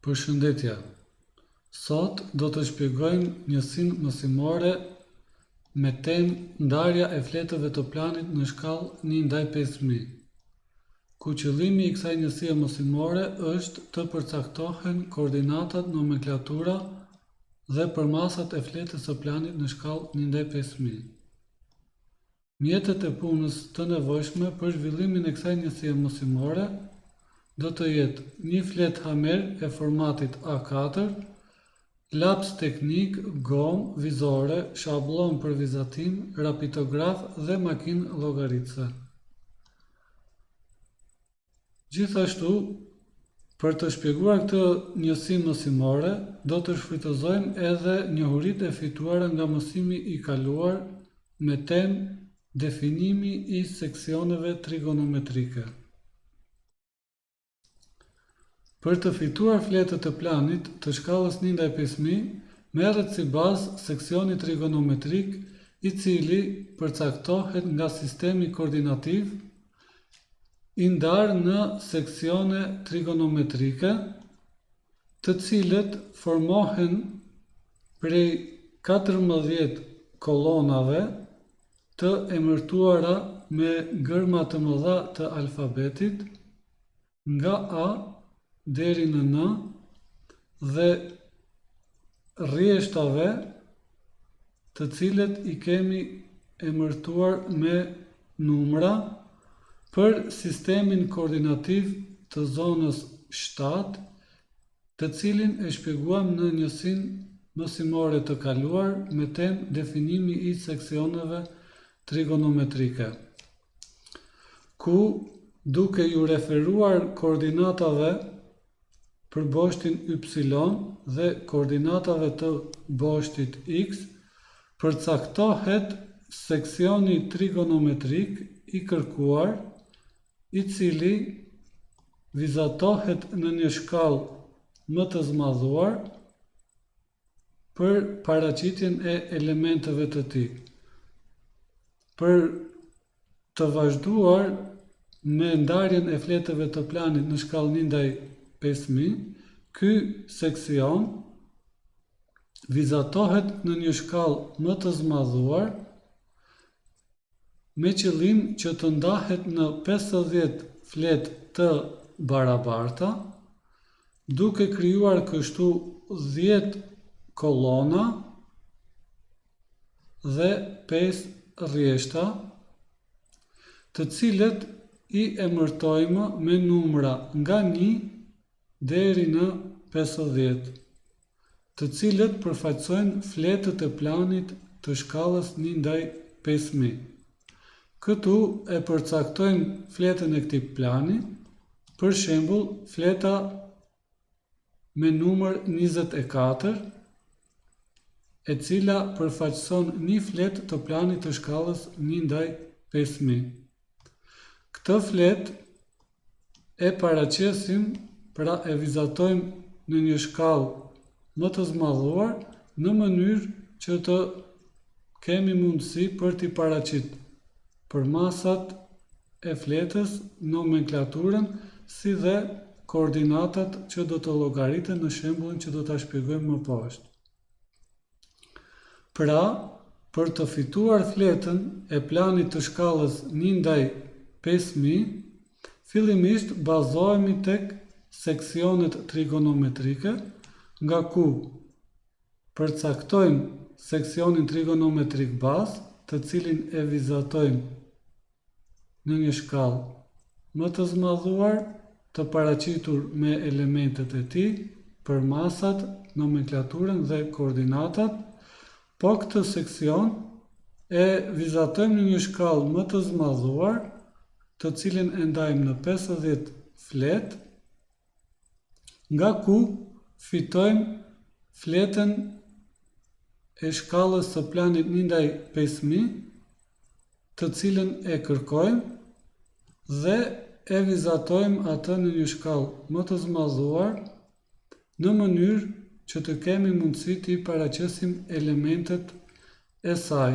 Përshëndetje. Sot do të shpjegojmë njësinë mësimore me temë ndarja e fletëve të planit në shkallë 1/5000, ku qëllimi i kësaj njësie mësimore është të përcaktohen koordinatat, nomenklatura dhe përmasat e fletës së planit në shkallë 1/5000. Mjetet e punës të nevojshme për zhvillimin e kësaj njësie mësimore do të jetë një fletë hamer e formatit A4, laps teknik, gomë, vizore, shablon për vizatim, rapitograf dhe makinë llogaritëse. Gjithashtu, për të shpjeguar këtë njësi mësimore, do të shfrytëzojmë edhe njohuritë e fituara nga mësimi i kaluar me temë definimi i seksioneve trigonometrike. Për të fituar fletët e planit të shkallës 1/5000, merret si bazë seksioni trigonometrik i cili përcaktohet nga sistemi koordinativ i ndarë në seksione trigonometrike, të cilët formohen prej 14 kolonave të emërtuara me gërma të mëdha të alfabetit, nga A deri në N, dhe rrjeshtave të cilët i kemi emërtuar me numra për sistemin koordinativ të zonës 7, të cilin e shpjeguam në njësinë mësimore të kaluar me temë definimi i seksioneve trigonometrike, ku duke ju referuar koordinatave për boshtin y dhe koordinatave të boshtit x, përcaktohet seksioni trigonometrik i kërkuar, i cili vizatohet në një shkallë më të zmadhuar për paraqitjen e elementeve të tij. Për të vazhduar me ndarjen e fletëve të planit në shkallë 1/5000, ky seksion vizatohet në një shkallë më të zmadhuar me qëllim që të ndahet në 50 fletë të barabarta, duke krijuar kështu 10 kolona dhe 5 rrjeshta, të cilët i emërtojmë me numra nga 1 deri në 50, të cilët përfaqësojnë fletët e planit të shkallës 1/5000. Këtu e përcaktojmë fletën e këtij plani, për shembull, fleta me numër 24, e cila përfaqëson një fletë të planit të shkallës 1/5000. Këtë fletë e paraqesim, pra e vizatojmë në një shkallë më të zmadhuar, në mënyrë që të kemi mundësi për t'i paraqitur përmasat e fletës, nomenklaturën, si dhe koordinatat që do të llogariten në shembullin që do ta shpjegojmë më poshtë. Pra, për të fituar fletën e planit të shkallës 1/5000, fillimisht bazohemi tek seksionet trigonometrike, nga ku përcaktojmë seksionin trigonometrik bazë, të cilin e vizatojmë në një shkallë më të zmadhuar, të paraqitur me elementet e tij, përmasat, nomenklaturën dhe koordinatat, po këtë seksion e vizatojmë në një shkallë më të zmadhuar, të cilin e ndajmë në 50 fletë, nga ku fitojmë fletën e shkallës së planit 1/5000, të cilën e kërkojmë dhe e vizatojmë atë në një shkallë më të zmadhuar, në mënyrë që të kemi mundësi t'i paraqesim elementet e saj.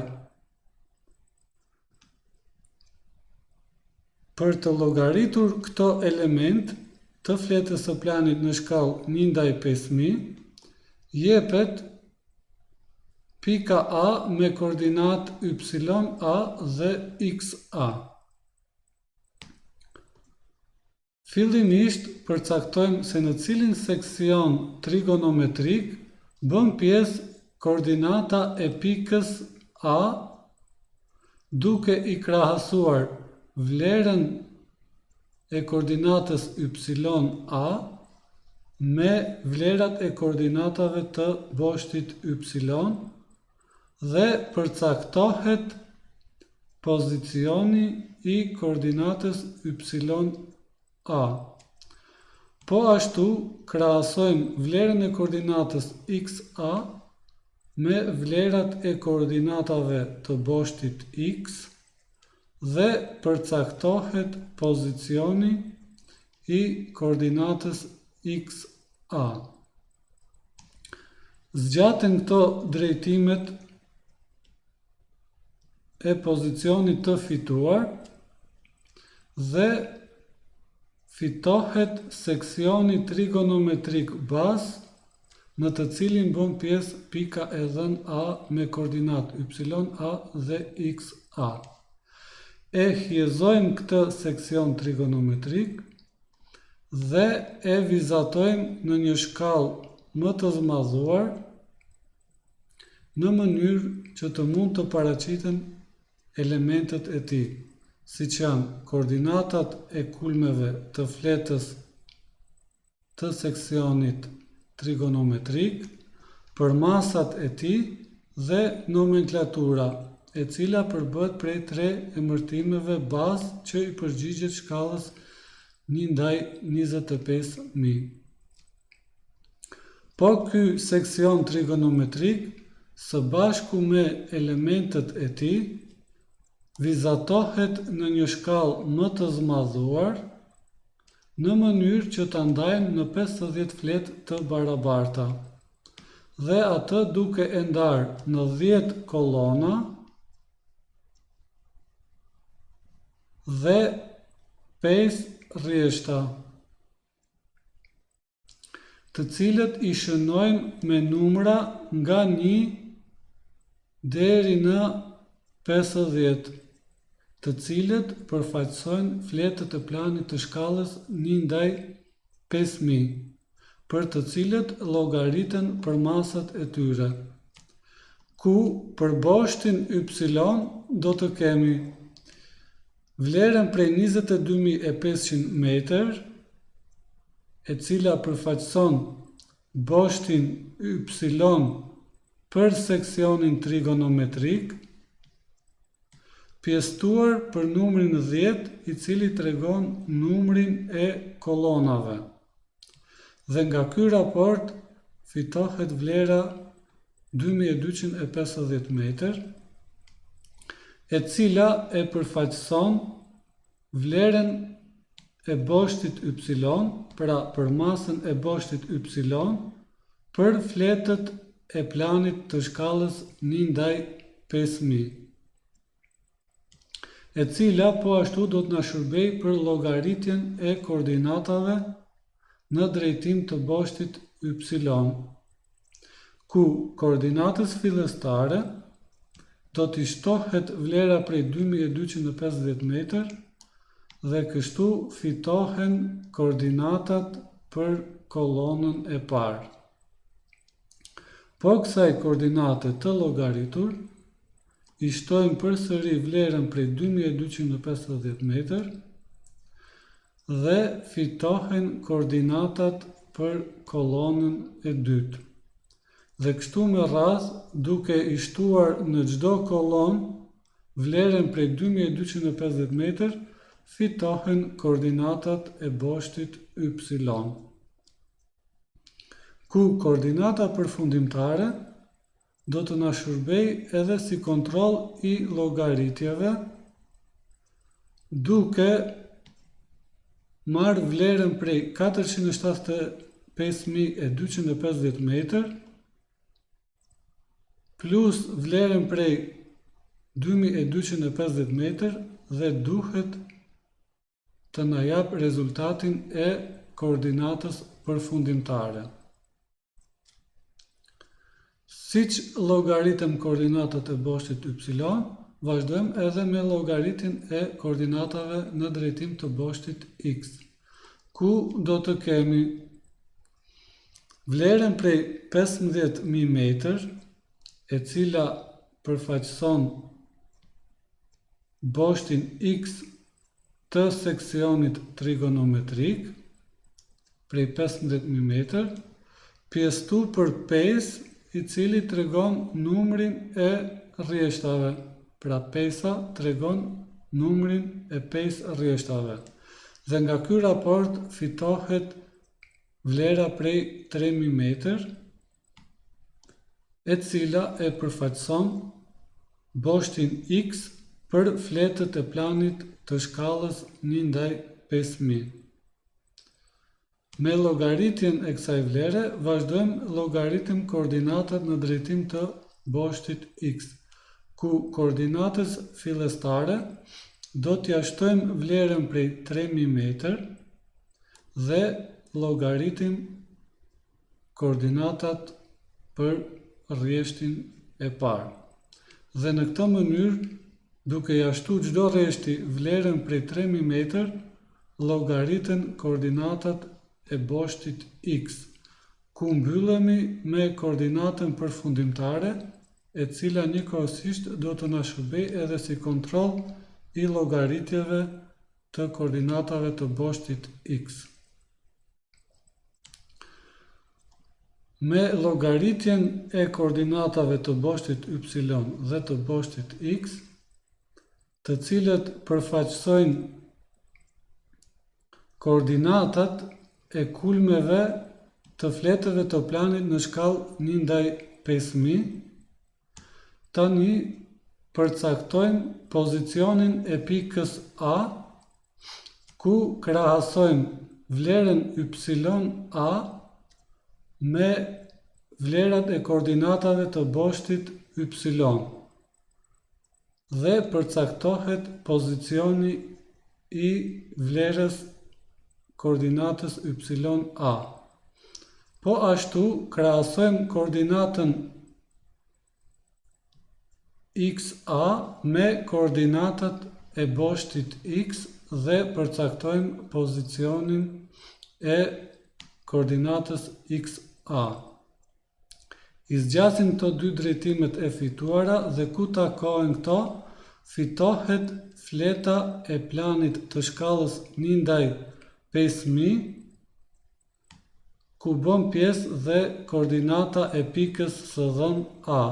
Për të llogaritur këto element, të fletës së planit në shkallë 1:5000 jepet pika A me koordinat YA dhe XA. Fillimisht përcaktojmë se në cilin seksion trigonometrik bën pjesë koordinata e pikës A duke i krahasuar vlerën e koordinatës YA me vlerat e koordinatave të boshtit Y dhe përcaktohet pozicioni i koordinatës YA. Po ashtu, krahasojmë vlerën e koordinatës XA me vlerat e koordinatave të boshtit X dhe përcaktohet pozicioni i koordinatës XA. Zgjaten këto drejtimet e pozicionit të fituar dhe fitohet seksioni trigonometrik bazë në të cilin bën pjesë pika e dhënë A me koordinat YA dhe XA. E hjezojmë këtë seksion trigonometrik dhe e vizatojmë në një shkallë më të zmadhuar në mënyrë që të mund të paraqiten elementet e tij, siç janë koordinatat e kulmeve të fletës të seksionit trigonometrik, përmasat e tij dhe nomenklatura, e cila përbëhet prej 3 emërtimeve bazë që i përgjigjet shkallës 1:25000. Po ky seksion trigonometrik, së bashku me elementet e tij, vizatohet në një shkallë më të zmadhuar në mënyrë që ta ndajmë në 50 fletë të barabarta dhe atë duke e ndarë në 10 kolona dhe 5 rrjeshta, të cilët i shënojmë me numra nga 1 deri në 50, të cilët përfaqësojnë fletët e planit të shkallës 1:5000, për të cilët llogariten përmasat e tyre. Ku për boshtin Y do të kemi vlerën prej 22500 metër, e cila përfaqëson boshtin Y për seksionin trigonometrik, pjesëtuar për numrin 10, i cili tregon numrin e kolonave. Dhe nga ky raport fitohet vlera 2250 metër, e cila e përfaqëson vlerën e boshtit Y, pra përmasën e boshtit Y për fletët e planit të shkallës 1:5000, e cila po ashtu do të na shërbej për llogaritjen e koordinatave në drejtim të boshtit Y, ku koordinatës fillestare do t'i shtohet vlera prej 2250 metër dhe kështu fitohen koordinatat për kolonën e parë. Po kësaj koordinate të llogaritur, i shtojmë përsëri vlerën prej 2250 metër dhe fitohen koordinatat për kolonën e dytë. Dhe kështu me radhë, duke i shtuar në çdo kolonë vlerën prej 2250 metër, fitohen koordinatat e boshtit Y, ku koordinata përfundimtare do të na shërbej edhe si kontroll i llogaritjeve, duke marrë vlerën prej 475.250 metër plus vlerën prej 2250 metër dhe duhet të na jap rezultatin e koordinatës përfundimtare. Siç llogaritëm koordinatat e boshtit y, vazhdojmë edhe me llogaritjen e koordinatave në drejtim të boshtit x, ku do të kemi vlerën prej 15 mm, e cila përfaqëson boshtin x të seksionit trigonometrik, prej 15 mm, pjesëtu për 5, i cili tregon numrin e rrjeshtave. Pra 5-a tregon numrin e 5 rrjeshtave. Dhe nga ky raport fitohet vlera prej 3 mm, e cila e përfaqëson boshtin x për fletët e planit të shkallës 1/5000. Me llogaritjen e kësaj vlere, vazhdojmë llogaritëm koordinatat në drejtim të boshtit x, ku koordinatës fillestare do t'ja shtojmë vlerën prej 3 mm dhe llogaritim koordinatat për rrjeshtin e parë. Dhe në këtë mënyrë, duke ja shtuar çdo rreshti vlerën prej 3 mm, llogaritën koordinatat e boshtit x, ku mbyllemi me koordinatën përfundimtare, e cila njëkohësisht do të na shërbejë edhe si kontroll i llogaritjeve të koordinatave të boshtit x. Me llogaritjen e koordinatave të boshtit y dhe të boshtit x, të cilët përfaqësojnë koordinatat e kulmeve të fletëve të planit në shkallë 1/5000, tani përcaktojmë pozicionin e pikës A, ku krahasojmë vlerën y a me vlerat e koordinatave të boshtit y, dhe përcaktohet pozicioni i vlerës koordinatës y-a. Po ashtu, krahasojmë koordinatën x-a me koordinatat e boshtit x dhe përcaktojmë pozicionin e koordinatës x-a. I zgjasim këto dy drejtimet e fituara dhe ku takohen këto, fitohet fleta e planit të shkallës 1/5000, ku bën pjesë dhe koordinata e pikës së dhënë A.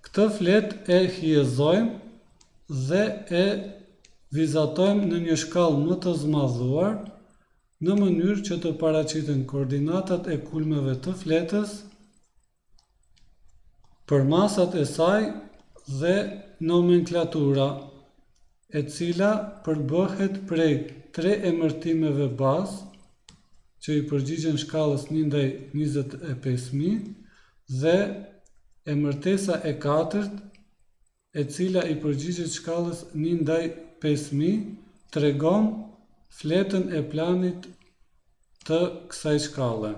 Këtë fletë e hyjëzojmë dhe e vizatojmë në një shkallë më të zmadhuar, në mënyrë që të paraqiten koordinatat e kulmeve të fletës, përmasat e saj dhe nomenklatura, e cila përbëhet prej 3 emërtimeve bazë, që i përgjigjen shkallës 1/25000, dhe emërtesa e katërt, e cila i përgjigjet shkallës 1/5000, tregon fletën e planit të kësaj shkalle.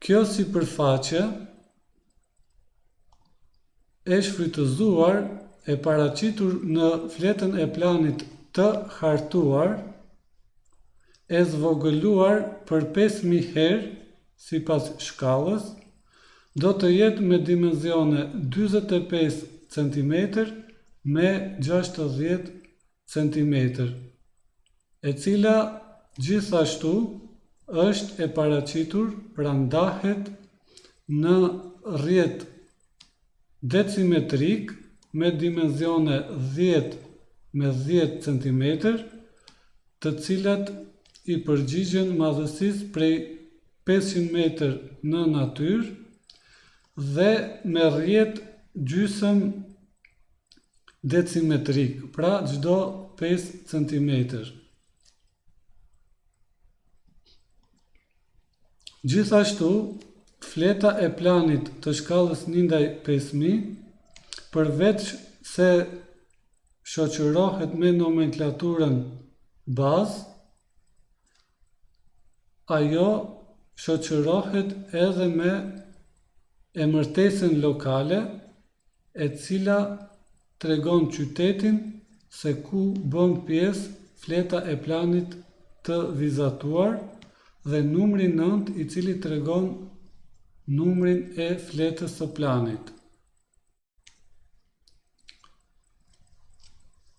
Kjo sipërfaqe e shfrytëzuar e paraqitur në fletën e planit të hartuar, e zvogëluar për 5000 herë sipas shkallës, do të jetë me dimensione 45 cm me 60 cm, e cila gjithashtu është e paraqitur, pra ndahet në rrjet decimetrik me dimensione 10 me 10 cm, të cilat i përgjigjen madhësisë prej 500 metër në natyrë dhe me rrjet gjysëm decimetrik, pra çdo 5 cm. Gjithashtu, fleta e planit të shkallës 1/5000, përveç se shoqërohet me nomenklaturën bazë, ajo shoqërohet edhe me emërtesën lokale, e cila tregon qytetin se ku bën pjesë fleta e planit të vizatuar dhe numri 9 i cili tregon numrin e fletës së planit.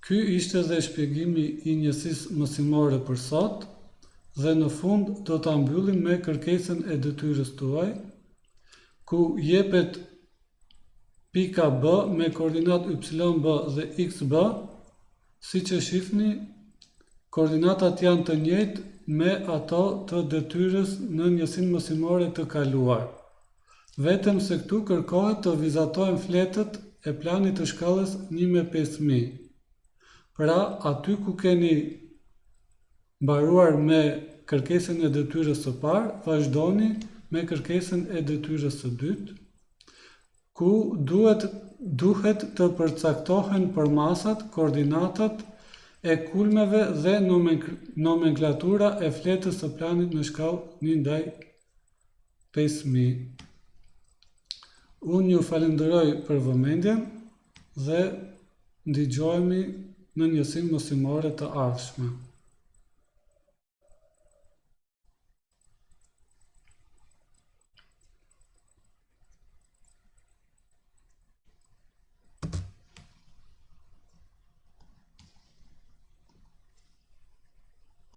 Ky ishte dhe shpjegimi i njësisë mësimore për sot, dhe në fund do ta mbyllim me kërkesën e detyrës tuaj, ku jepet pika B me koordinat YB dhe XB, siç e shihni, koordinatat janë të njëjtë me ato të detyrës në njësinë mësimore të kaluar. Vetëm se këtu kërkohet të vizatojnë fletët e planit të shkallës 1/5000. Pra, aty ku keni mbaruar me kërkesën e detyrës së parë, vazhdoni me kërkesën e detyrës së dytë, ku duhet të përcaktohen përmasat, koordinatat e kulmeve dhe nomenklatura e fletës së planit në shkallë 1/5000. Unë ju falenderoj për vëmendjen dhe ndigjohemi në njësinë mësimore të ardhshme.